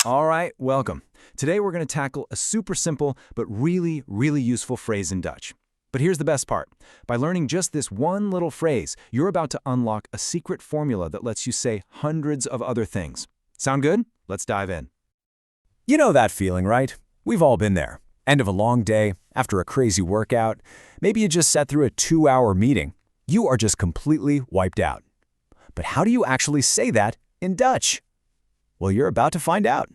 All right, welcome. Today we're going to tackle a super simple but really, really useful phrase in Dutch. But here's the best part. By learning just this one little phrase, you're about to unlock a secret formula that lets you say hundreds of other things. Sound good? Let's dive in. You know that feeling, right? We've all been there. End of a long day, after a crazy workout, maybe you just sat through a 2-hour meeting. You are just completely wiped out. But how do you actually say that in Dutch? Well, you're about to find out.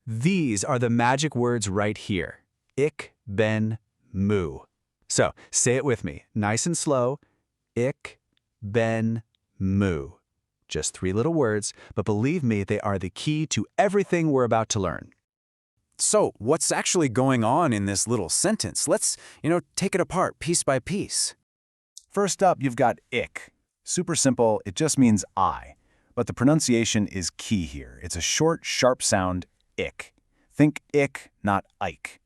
These are the magic words right here. Ik ben moe. So, say it with me, nice and slow. Ik ben moe. Just 3 little words, but believe me, they are the key to everything we're about to learn. So, what's actually going on in this little sentence? Let's, take it apart piece by piece. First up, you've got ik. Super simple, it just means I. But the pronunciation is key here. It's a short, sharp sound, ik. Think ik, not Ike.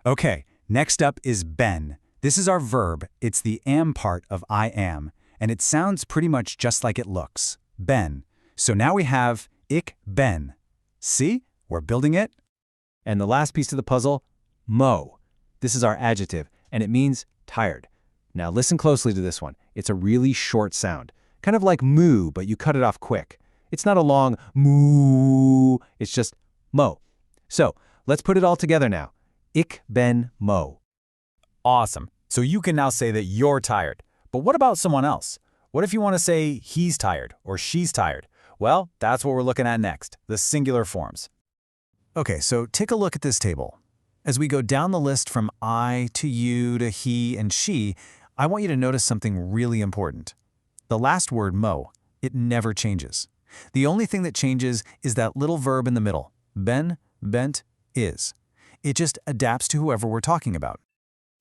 Okay, next up is ben. This is our verb. It's the am part of I am, and it sounds pretty much just like it looks. Ben. So now we have ik ben. See? We're building it. And the last piece of the puzzle, mo. This is our adjective, and it means tired. Now listen closely to this one. It's a really short sound. Kind of like moo, but you cut it off quick. It's not a long moo, it's just mo. So, let's put it all together now. Ik ben mo. Awesome. So you can now say that you're tired. But what about someone else? What if you want to say he's tired or she's tired? Well, that's what we're looking at next, the singular forms. Okay, so take a look at this table. As we go down the list from I to you to he and she, I want you to notice something really important. The last word, mo, it never changes. The only thing that changes is that little verb in the middle, ben, bent, is. It just adapts to whoever we're talking about.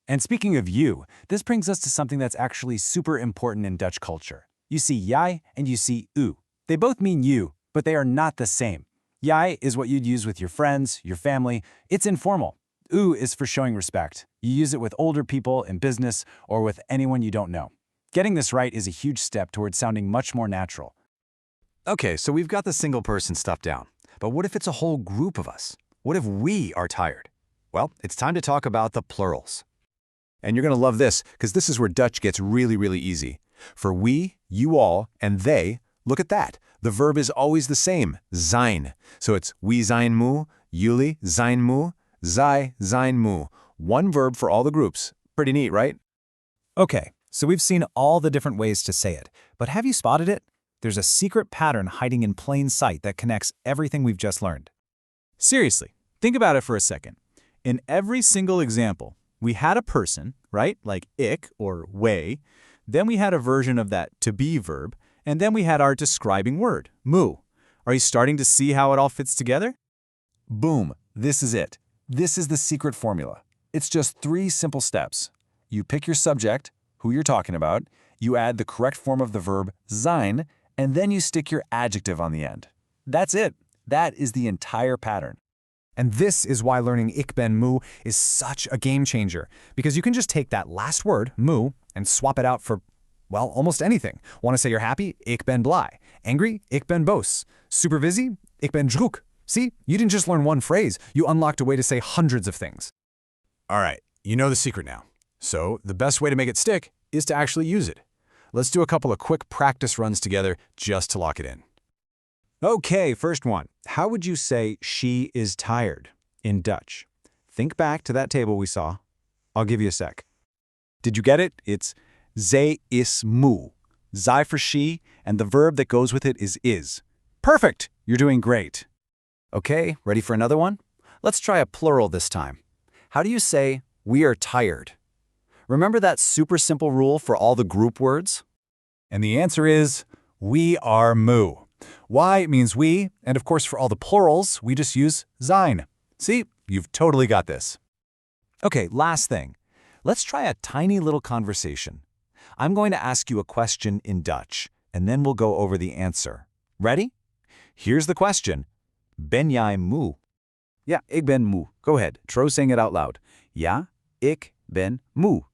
And speaking of you, this brings us to something that's actually super important in Dutch culture. You see jij and you see u. They both mean you, but they are not the same. Jij is what you'd use with your friends, your family. It's informal. U is for showing respect. You use it with older people in business or with anyone you don't know. Getting this right is a huge step towards sounding much more natural. Okay, so we've got the single person stuff down. But what if it's a whole group of us? What if we are tired? Well, it's time to talk about the plurals. And you're going to love this, because this is where Dutch gets really, really easy. For we, you all, and they, look at that. The verb is always the same, zijn. So it's we zijn moe, jullie zijn moe, zij zijn moe. One verb for all the groups. Pretty neat, right? Okay, so we've seen all the different ways to say it, but have you spotted it? There's a secret pattern hiding in plain sight that connects everything we've just learned. Seriously, think about it for a second. In every single example, we had a person, right, like ik or wij, then we had a version of that to be verb, and then we had our describing word, moe. Are you starting to see how it all fits together? Boom, this is it. This is the secret formula. It's just 3 simple steps. You pick your subject, who you're talking about, you add the correct form of the verb zijn, and then you stick your adjective on the end. That's it. That is the entire pattern. And this is why learning ik ben moe is such a game changer, because you can just take that last word, moe, and swap it out for, well, almost anything. Want to say you're happy? Ik ben blij. Angry? Ik ben boos. Super busy? Ik ben druk. See, you didn't just learn one phrase, you unlocked a way to say hundreds of things. All right, you know the secret now. So the best way to make it stick is to actually use it. Let's do a couple of quick practice runs together just to lock it in. Okay, first one. How would you say she is tired in Dutch? Think back to that table we saw. I'll give you a sec. Did you get it? It's zij is moe. Zij for she, and the verb that goes with it is. Perfect! You're doing great. Okay, ready for another one? Let's try a plural this time. How do you say, we are tired? Remember that super simple rule for all the group words? And the answer is, we are moe. Why means we, and of course for all the plurals, we just use zijn. See, you've totally got this. Okay, last thing. Let's try a tiny little conversation. I'm going to ask you a question in Dutch, and then we'll go over the answer. Ready? Here's the question. Ben jij moe? Yeah, ik ben moe. Go ahead, try saying it out loud. Ja, ik ben moe.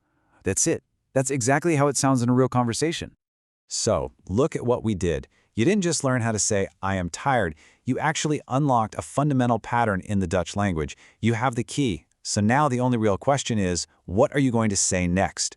That's it. That's exactly how it sounds in a real conversation. So, look at what we did. You didn't just learn how to say, I am tired. You actually unlocked a fundamental pattern in the Dutch language. You have the key. So now the only real question is, what are you going to say next?